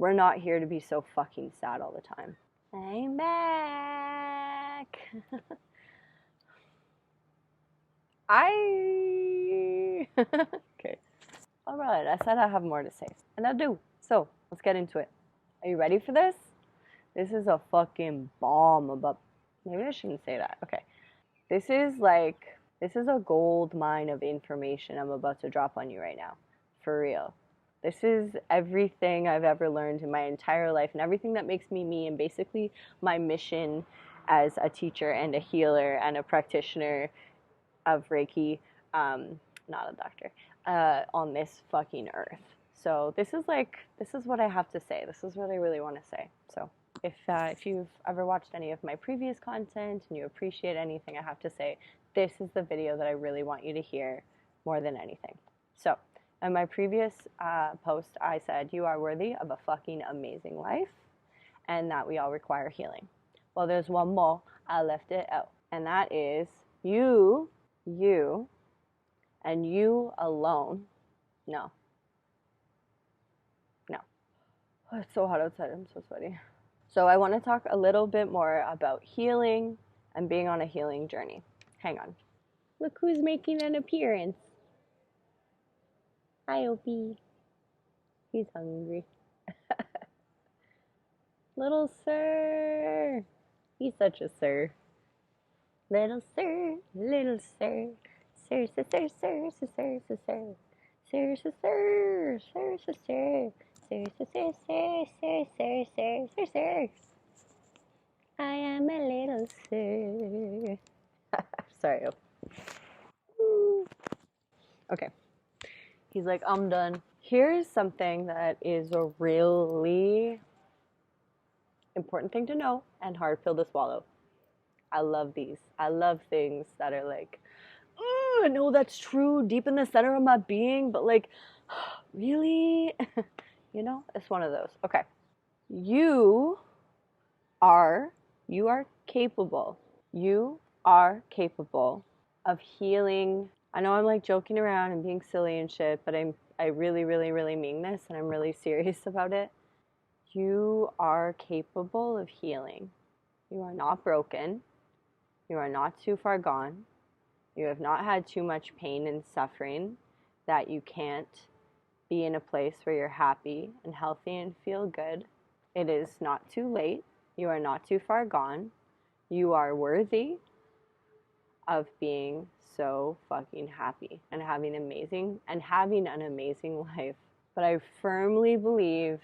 We're not here to be so fucking sad all the time. I'm back. Okay. All right, I said I have more to say, and I do. So let's get into it. Are you ready for this? This is a fucking bomb about. Maybe I shouldn't say that. Okay. This is a gold mine of information I'm about to drop on you right now. For real. This is everything I've ever learned in my entire life and everything that makes me me, and basically my mission as a teacher and a healer and a practitioner of Reiki, not a doctor, on this fucking earth. So this is what I have to say. This is what I really want to say. So if you've ever watched any of my previous content and you appreciate anything I have to say, this is the video that I really want you to hear more than anything. So in my previous post, I said you are worthy of a fucking amazing life and that we all require healing. Well, there's one more. I left it out. And that is you, and you alone. No. Oh, it's so hot outside. I'm so sweaty. So I want to talk a little bit more about healing and being on a healing journey. Hang on. Look who's making an appearance. Hi, Opie. He's hungry. Little sir. He's such a sir. Little sir, little sir. Sir, sir, sir, sir, sir, sir, sir, sir. Sir, sir, sir, sir, sir, sir. Sir, sir, sir, sir, sir, sir, sir, sir, sir. I am a little sir. Sorry. Okay. He's like, I'm done. Here's something that is a really important thing to know and hard pill to swallow. I love these. I love things that are like, oh, I know that's true deep in the center of my being, but like, really? You know, it's one of those. Okay. You are capable. You are capable of healing. I know I'm like joking around and being silly and shit, but I really, really, really mean this, and I'm really serious about it. You are capable of healing. You are not broken. You are not too far gone. You have not had too much pain and suffering that you can't be in a place where you're happy and healthy and feel good. It is not too late. You are not too far gone. You are worthy of being so fucking happy and having an amazing life. But I firmly believe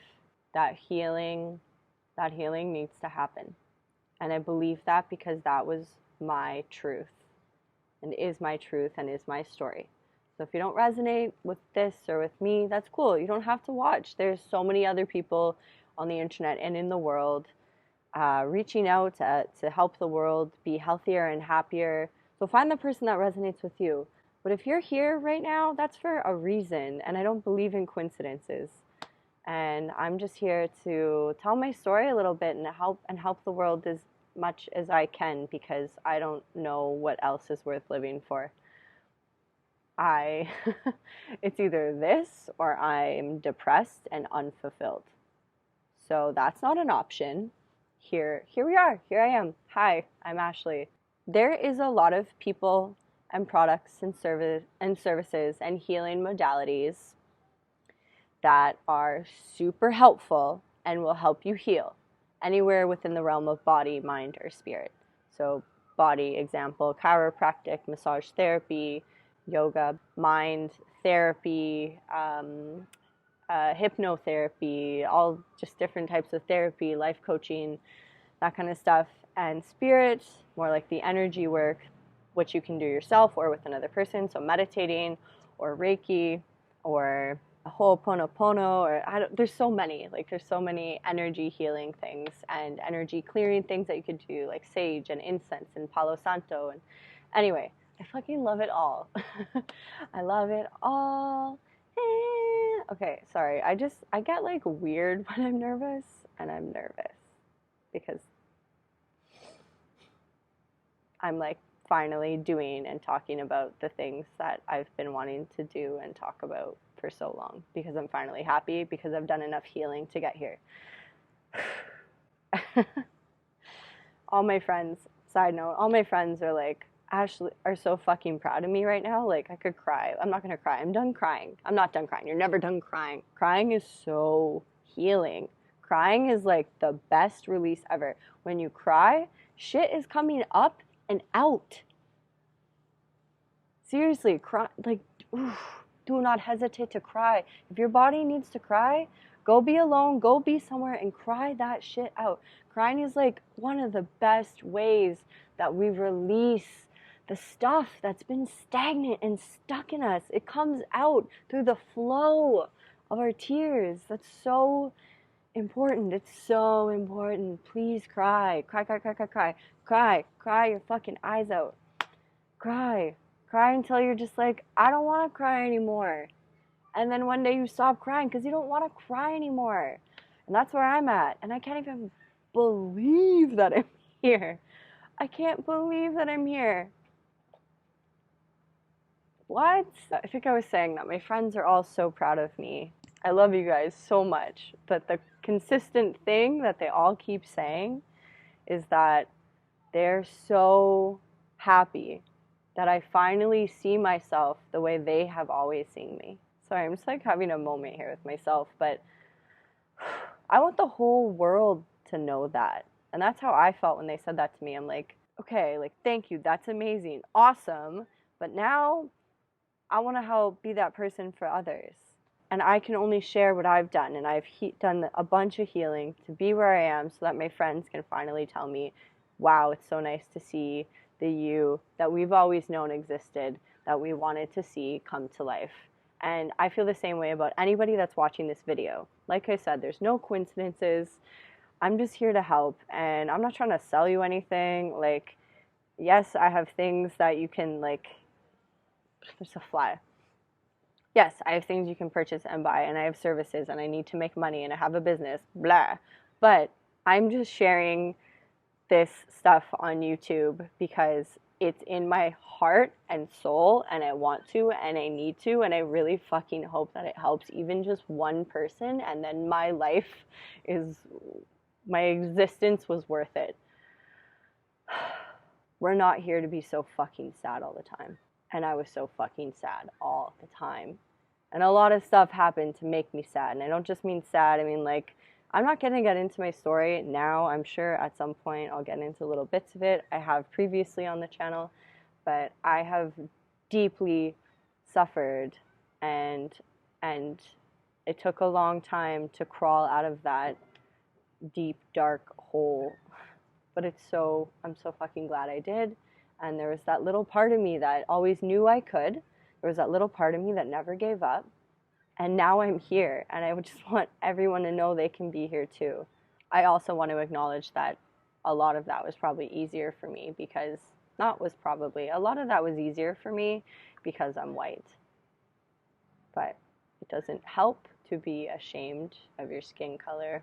that healing needs to happen. And I believe that because that was my truth and is my truth and is my story. So if you don't resonate with this or with me, that's cool. You don't have to watch. There's so many other people on the internet and in the world reaching out to help the world be healthier and happier. So find the person that resonates with you. But if you're here right now, that's for a reason. And I don't believe in coincidences. And I'm just here to tell my story a little bit and help the world as much as I can, because I don't know what else is worth living for. It's either this or I'm depressed and unfulfilled. So that's not an option. Here we are. Here I am. Hi, I'm Ashley. There is a lot of people and products and services and healing modalities that are super helpful and will help you heal anywhere within the realm of body, mind, or spirit. So body, example, chiropractic, massage therapy, yoga, mind therapy, hypnotherapy, all just different types of therapy, life coaching, that kind of stuff. And spirit, more like the energy work, which you can do yourself or with another person. So meditating or Reiki or Ho'oponopono, or there's so many energy healing things and energy clearing things that you could do, like sage and incense and Palo Santo. And anyway, I fucking love it all. I love it all. Okay, sorry. I get like weird when I'm nervous, and I'm nervous because I'm like finally doing and talking about the things that I've been wanting to do and talk about for so long because I'm finally happy because I've done enough healing to get here. All my friends, side note, all my friends are like, Ashley, are so fucking proud of me right now. Like, I could cry. I'm not gonna cry. I'm done crying. I'm not done crying. You're never done crying. Crying is so healing. Crying is like the best release ever. When you cry, shit is coming up and out. Seriously, cry, like, oof, do not hesitate to cry. If your body needs to cry, go be alone, go be somewhere and cry that shit out. Crying is like one of the best ways that we release the stuff that's been stagnant and stuck in us. It comes out through the flow of our tears. That's so important. It's so important. Please cry. Cry, cry, cry, cry, cry. Cry. Cry your fucking eyes out. Cry. Cry until you're just like, I don't want to cry anymore. And then one day you stop crying because you don't want to cry anymore. And that's where I'm at. And I can't even believe that I'm here. I can't believe that I'm here. What? I think I was saying that my friends are all so proud of me. I love you guys so much. But the consistent thing that they all keep saying is that they're so happy that I finally see myself the way they have always seen me. Sorry, I'm just like having a moment here with myself, but I want the whole world to know that. And that's how I felt when they said that to me. I'm like, okay, like, thank you, that's amazing, awesome, but now I want to help be that person for others. And I can only share what I've done, and I've done a bunch of healing to be where I am so that my friends can finally tell me, wow, it's so nice to see the you that we've always known existed, that we wanted to see come to life. And I feel the same way about anybody that's watching this video. Like I said, there's no coincidences. I'm just here to help, and I'm not trying to sell you anything. Like, yes, I have things that you can, like, there's a fly. Yes, I have things you can purchase and buy, and I have services, and I need to make money, and I have a business, blah. But I'm just sharing this stuff on YouTube because it's in my heart and soul, and I want to, and I need to, and I really fucking hope that it helps even just one person, and then my existence was worth it. We're not here to be so fucking sad all the time. And I was so fucking sad all the time. And a lot of stuff happened to make me sad. And I don't just mean sad, I mean, like, I'm not going to get into my story now. I'm sure at some point I'll get into little bits of it. I have previously on the channel, but I have deeply suffered, and it took a long time to crawl out of that deep, dark hole. But I'm so fucking glad I did. And there was that little part of me that always knew I could. There was that little part of me that never gave up. And now I'm here, and I would just want everyone to know they can be here too. I also want to acknowledge that a lot of that was probably easier for me because, a lot of that was easier for me because I'm white. But it doesn't help to be ashamed of your skin color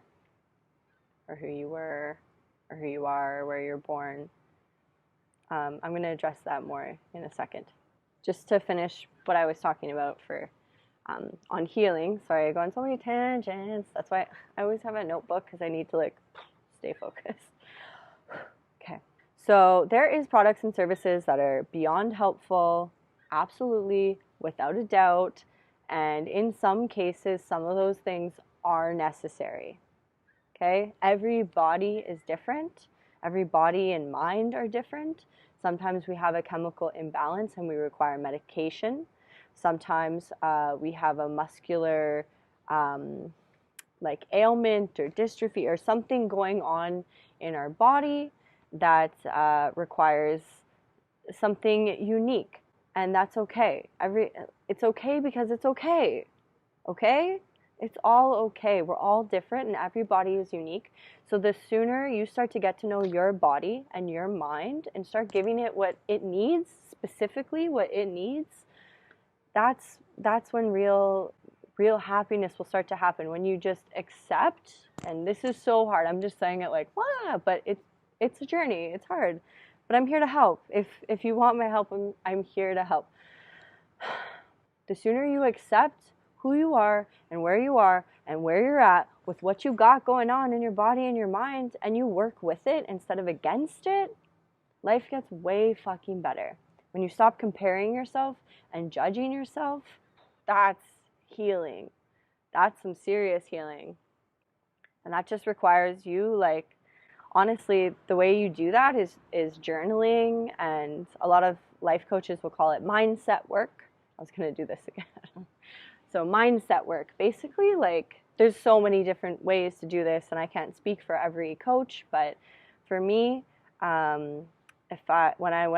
or who you were or who you are or where you're born. I'm going to address that more in a second. Just to finish what I was talking about on healing. Sorry, I go on so many tangents. That's why I always have a notebook because I need to like stay focused. Okay. So there is products and services that are beyond helpful, absolutely, without a doubt. And in some cases, some of those things are necessary. Okay? Every body is different. Every body and mind are different. Sometimes we have a chemical imbalance and we require medication. Sometimes we have a muscular like ailment or dystrophy or something going on in our body that requires something unique, and that's okay. It's okay because it's okay. Okay? It's all okay. We're all different and everybody is unique. So the sooner you start to get to know your body and your mind and start giving it what it needs, specifically what it needs, that's when real happiness will start to happen. When you just accept, and this is so hard. I'm just saying it like, wow, but it's a journey. It's hard. But I'm here to help. If you want my help, I'm here to help. The sooner you accept who you are and where you're at with what you got going on in your body and your mind, and you work with it instead of against it, life gets way fucking better. When you stop comparing yourself and judging yourself, that's healing. That's some serious healing. And that just requires you, like, honestly, the way you do that is journaling, and a lot of life coaches will call it mindset work. I was going to do this again. So mindset work, basically, like, there's so many different ways to do this, and I can't speak for every coach, but for me, when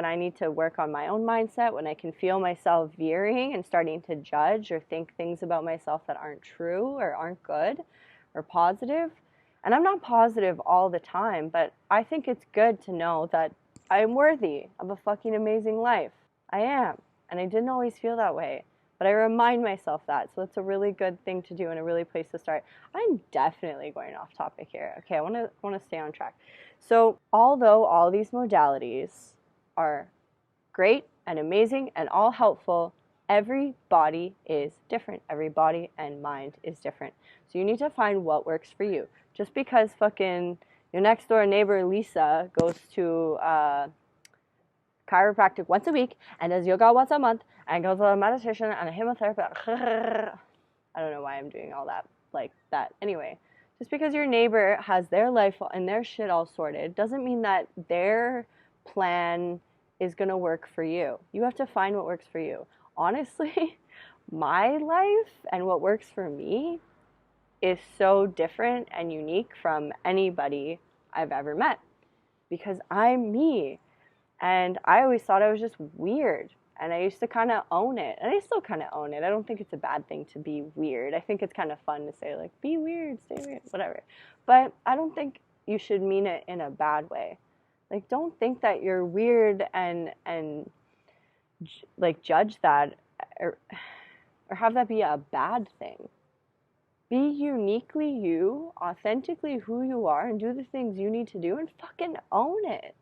I need to work on my own mindset, when I can feel myself veering and starting to judge or think things about myself that aren't true or aren't good or positive, and I'm not positive all the time, but I think it's good to know that I'm worthy of a fucking amazing life. I am, and I didn't always feel that way, but I remind myself that, so it's a really good thing to do and a really place to start. I'm definitely going off topic here. Okay, I want to stay on track. So although all these modalities are great and amazing and all helpful, every body is different. Every body and mind is different. So you need to find what works for you. Just because fucking your next door neighbor Lisa goes to chiropractic once a week and does yoga once a month and goes to a meditation and a hypnotherapy. I don't know why I'm doing all that like that. Anyway, just because your neighbor has their life and their shit all sorted doesn't mean that their plan is going to work for you. You have to find what works for you. Honestly, my life and what works for me is so different and unique from anybody I've ever met, because I'm me. And I always thought I was just weird, and I used to kind of own it, and I still kind of own it. I don't think it's a bad thing to be weird. I think it's kind of fun to say, like, be weird, stay weird, whatever. But I don't think you should mean it in a bad way. Like, don't think that you're weird and like judge that or have that be a bad thing. Be uniquely you, authentically who you are, and do the things you need to do and fucking own it.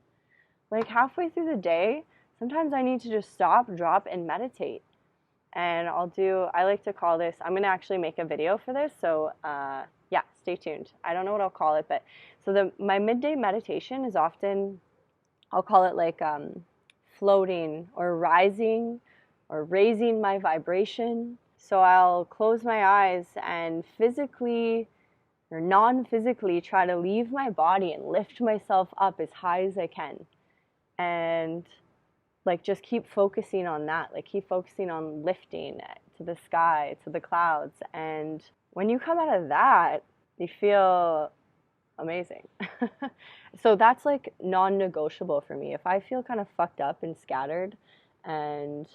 Like, halfway through the day, sometimes I need to just stop, drop, and meditate. And I like to call this, I'm going to actually make a video for this, so yeah, stay tuned. I don't know what I'll call it, but so my midday meditation is often, I'll call it like floating or rising or raising my vibration. So I'll close my eyes and physically or non-physically try to leave my body and lift myself up as high as I can. And like just keep focusing on that, like keep focusing on lifting to the sky, to the clouds. And when you come out of that, you feel amazing. So that's like non-negotiable for me. If I feel kind of fucked up and scattered and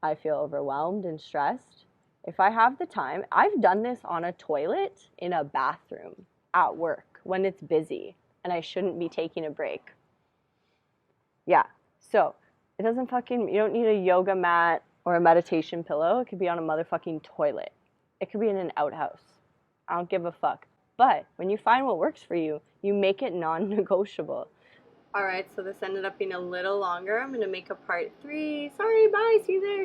I feel overwhelmed and stressed, if I have the time, I've done this on a toilet in a bathroom at work when it's busy and I shouldn't be taking a break. Yeah, so it doesn't fucking, you don't need a yoga mat or a meditation pillow. It could be on a motherfucking toilet. It could be in an outhouse. I don't give a fuck. But when you find what works for you, you make it non-negotiable. All right, so this ended up being a little longer. I'm going to make a part 3. Sorry, bye, see you there.